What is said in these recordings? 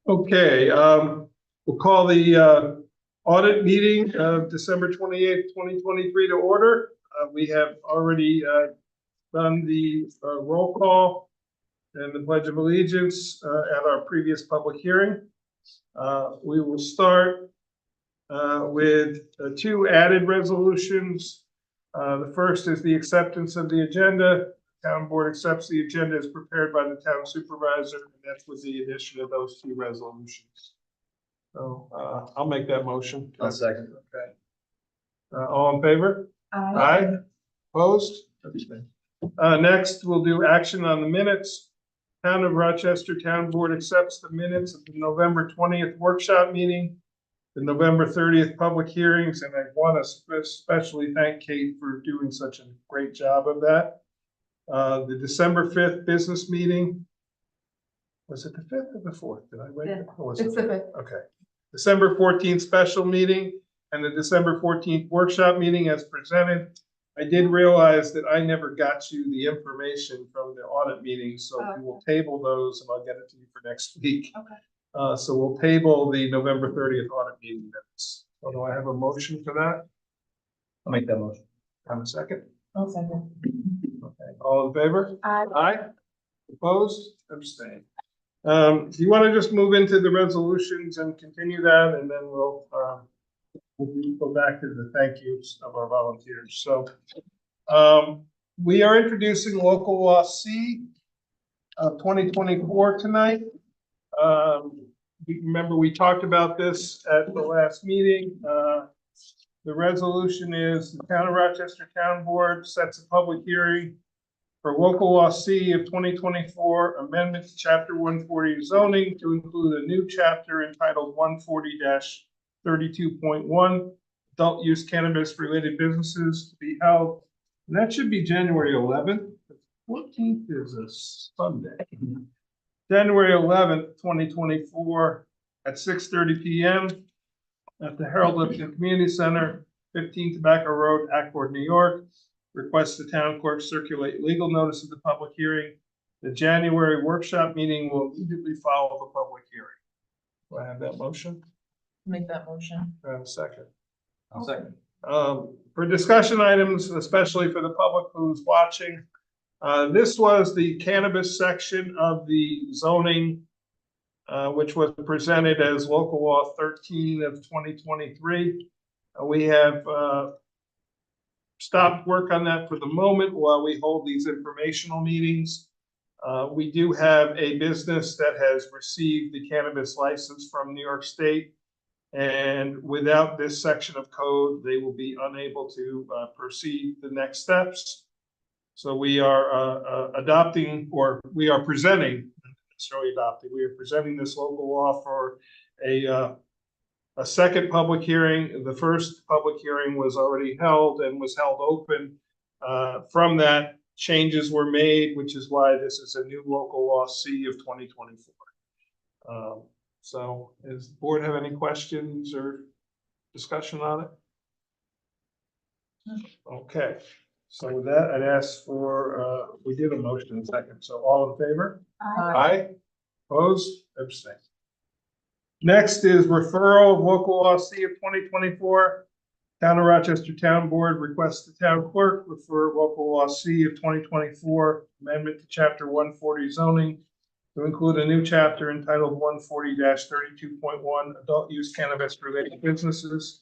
Okay, we'll call the audit meeting of December 28th, 2023 to order. We have already done the roll call and the Pledge of Allegiance at our previous public hearing. We will start with two added resolutions. The first is the acceptance of the agenda. Town board accepts the agenda as prepared by the town supervisor, and that's with the addition of those two resolutions. So I'll make that motion. I'll second. Okay. All in favor? Aye. Opposed? Next, we'll do action on the minutes. Town of Rochester Town Board accepts the minutes of the November 20th workshop meeting, the November 30th public hearings, and I want to especially thank Kate for doing such a great job of that. The December 5th business meeting. Was it the 5th or the 4th? Did I write it? Oh, It's the 5th. Okay. December 14th special meeting and the December 14th workshop meeting as presented. I did realize that I never got you the information from the audit meeting, so we will table those and I'll get it to you for next week. Okay. So we'll table the November 30th audit meeting minutes. So do I have a motion for that? I'll make that motion. Have a second? I'll second. Okay. All in favor? Aye. Aye. Opposed? Abstain. Do you want to just move into the resolutions and continue that, and then we'll go back to the thank yous of our volunteers. So we are introducing local law C of 2024 tonight. Remember, we talked about this at the last meeting. The resolution is the Town of Rochester Town Board sets a public hearing for local law C of 2024 amendment to chapter 140 zoning to include a new chapter entitled 140-32.1 adult use cannabis related businesses to be held. And that should be January 11th. The 14th is a Sunday. January 11th, 2024 at 6:30 p.m. at the Harold Lipton Community Center, 15 Tobacco Road, Accord, New York. Request the town clerk circulate legal notice of the public hearing. The January workshop meeting will immediately follow the public hearing. Do I have that motion? Make that motion. Do I have a second? I'll second. For discussion items, especially for the public who's watching, this was the cannabis section of the zoning, which was presented as local law 13 of 2023. We have stopped work on that for the moment while we hold these informational meetings. We do have a business that has received the cannabis license from New York State, and without this section of code, they will be unable to proceed the next steps. So we are adopting, or we are presenting, not necessarily adopting, we are presenting this local law for a second public hearing. The first public hearing was already held and was held open. From that, changes were made, which is why this is a new local law C of 2024. So does the board have any questions or discussion on it? Okay. So with that, I'd ask for, we did a motion in a second. So all in favor? Aye. Opposed? Abstain. Next is referral of local law C of 2024. Town of Rochester Town Board requests the town clerk refer local law C of 2024 amendment to chapter 140 zoning to include a new chapter entitled 140-32.1 adult use cannabis related businesses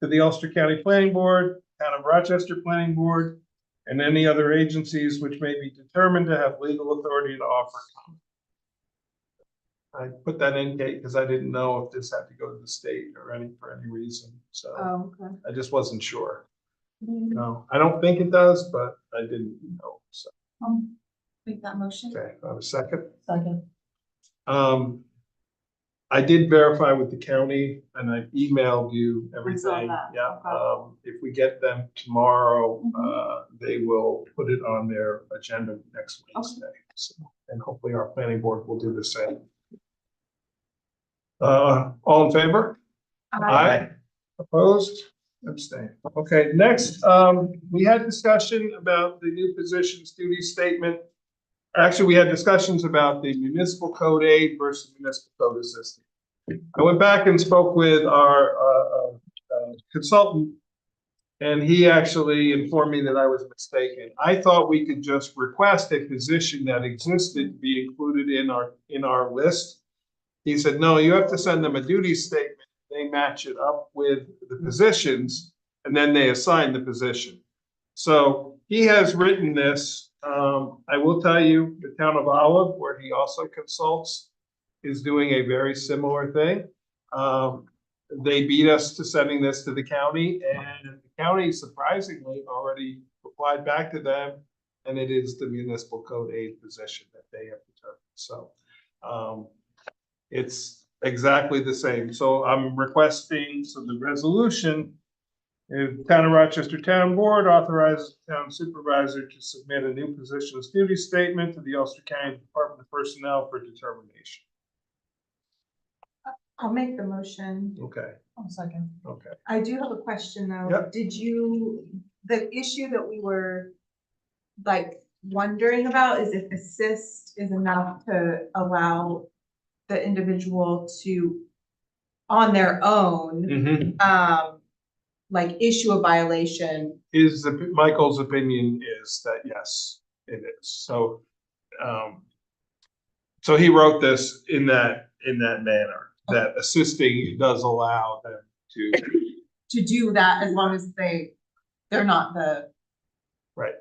to the Ulster County Planning Board, Town of Rochester Planning Board, and any other agencies which may be determined to have legal authority to offer comment. I put that in, Kate, because I didn't know if this had to go to the state or for any reason. So Okay. I just wasn't sure. No, I don't think it does, but I didn't know. So Make that motion. okay, I have a second. Second. I did verify with the county and I emailed you saw everything. that. Yeah. Okay. If we get them tomorrow, they will put it on their agenda next Wednesday. So, and hopefully our planning board will do the same. All in favor? Aye. Opposed? Abstain. Okay, next, we had discussion about the new positions duty statement. actually, we had discussions about the municipal code aid versus municipal code assistant. I went back and spoke with our consultant, and he actually informed me that I was mistaken. I thought we could just request a position that existed to be included in our list. He said, no, you have to send them a duty statement. They match it up with the positions, and then they assign the position. So he has written this. I will tell you, the town of Olive, where he also consults, is doing a very similar thing. They beat us to sending this to the county, and the county surprisingly already replied back to them, and it is the municipal code aid position that they have determined. So it's exactly the same. So I'm requesting, so the resolution is Town of Rochester Town Board authorizes the town supervisor to submit a new positions duty statement to the Ulster County Department of Personnel for determination. I'll make the motion. Okay, I'll second. okay. I do have a question though. Yep. The issue that we were like wondering about is if assist is enough to allow the individual to, on their own, like issue a violation. Michael's opinion is that yes, it is. So, so he wrote this in that manner, that assisting does allow them To do that as long as they're not the right.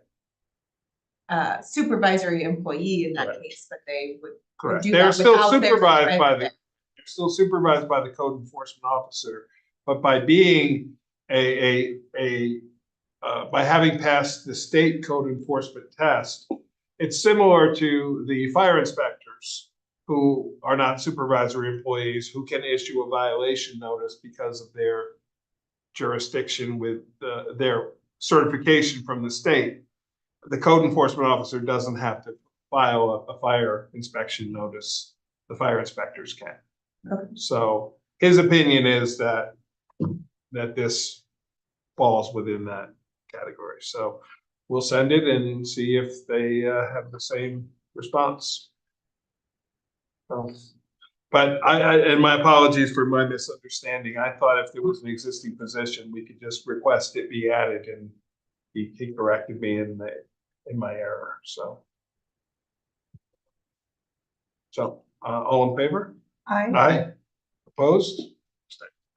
Supervisory employee in that Right. case, but they would Correct. do They're that still without their supervised by supervisor. they're still supervised by the code enforcement officer, but by being by having passed the state code enforcement test, it's similar to the fire inspectors who are not supervisory employees who can issue a violation notice because of their jurisdiction with their certification from the state. The code enforcement officer doesn't have to file a fire inspection notice. The fire inspectors can. Okay. So his opinion is that this falls within that category. So we'll send it and see if they have the same response. But and my apologies for my misunderstanding. I thought if there was an existing position, we could just request it be added, and he corrected me in my error. So all in favor? Aye. Opposed?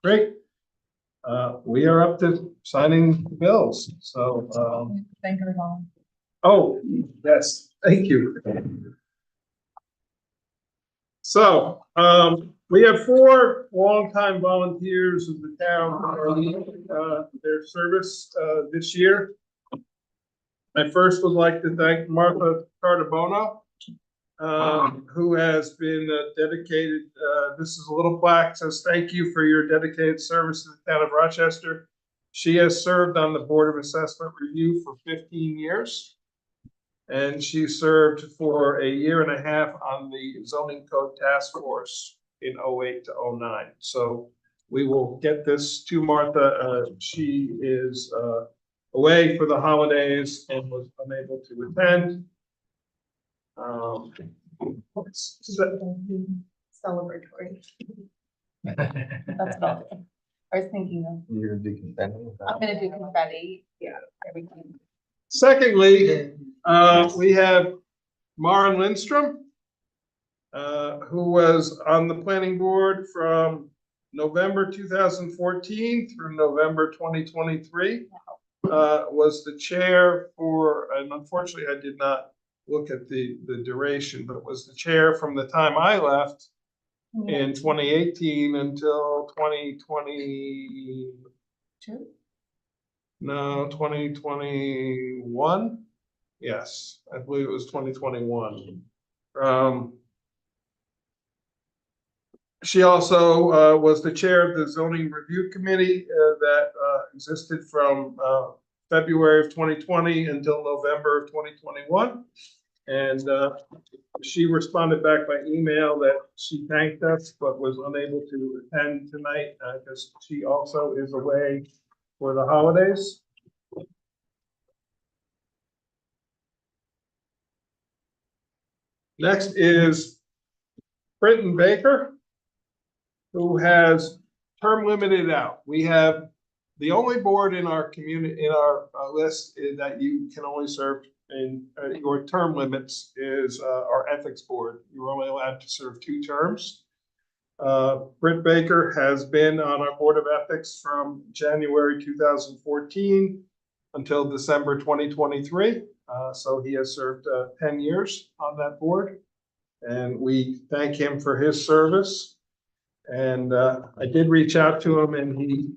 Great. We are up to signing the bills. So Thank everyone. oh, yes, thank you. So, we have 4 longtime volunteers of the town who are leaving their service this year. I first would like to thank Martha Cardabono, who has been dedicated. This is a little plaque, says thank you for your dedicated service to the town of Rochester. She has served on the Board of Assessment Review for 15 years. And she served for a year and a half on the Zoning Code Task Force in 08 to 09. So we will get this to Martha. She is away for the holidays and was unable to attend. Celebratory. That's about it. I was thinking of, You're gonna do confetti? I'm gonna do confetti. Yeah. Everything. Secondly, we have Maren Lindstrom, who was on the planning board from November 2014 through November 2023. Was the chair for, and unfortunately I did not look at the duration, but was the chair from the time I left in 2018 until 2020. No, 2021. Yes, I believe it was 2021. She also was the chair of the zoning review committee that existed from February of 2020 until November of 2021. And she responded back by email that she thanked us, but was unable to attend tonight because she also is away for the holidays. Next is Britton Baker, who has term limited out. We have the only board in our community, in our list is that you can only serve in your term limits is our ethics board. You're only allowed to serve 2 terms. Britt Baker has been on our board of ethics from January 2014 until December 2023. So he has served 10 years on that board, and we thank him for his service. And I did reach out to him, and he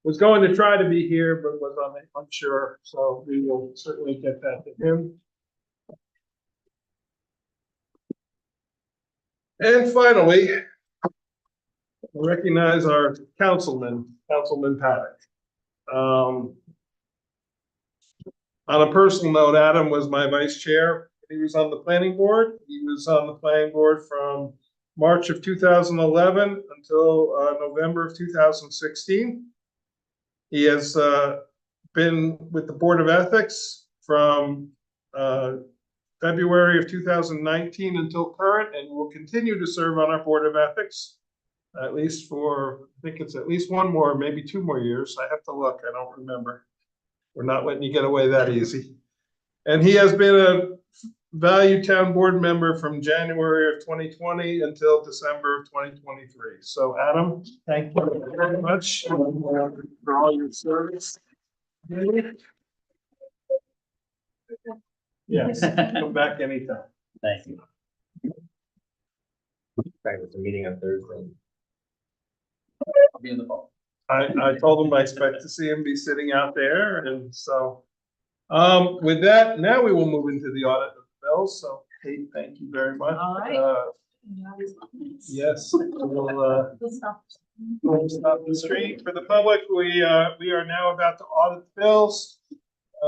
was going to try to be here, but was unsure. So we will certainly get that to him. And finally, we recognize our Councilman Paddock. On a personal note, Adam was my vice chair. He was on the planning board. He was on the planning board from March of 2011 until November of 2016. He has been with the Board of Ethics from February of 2019 until current, and will continue to serve on our Board of Ethics at least for, I think it's at least 1 more, maybe 2 more years. I have to look, I don't remember. We're not letting you get away that easy. And he has been a valued town board member from January of 2020 until December of 2023. So Adam, thank you very much for all your service. Yes, come back anytime. Thank you. Back with the meeting on Thursday. I'll be in the fall. I told him I expect to see him be sitting out there, and so with that, now we will move into the audit of bills. So Kate, thank you very much. All right. Yes, we'll stop the stream for the public. We are now about to audit the bills.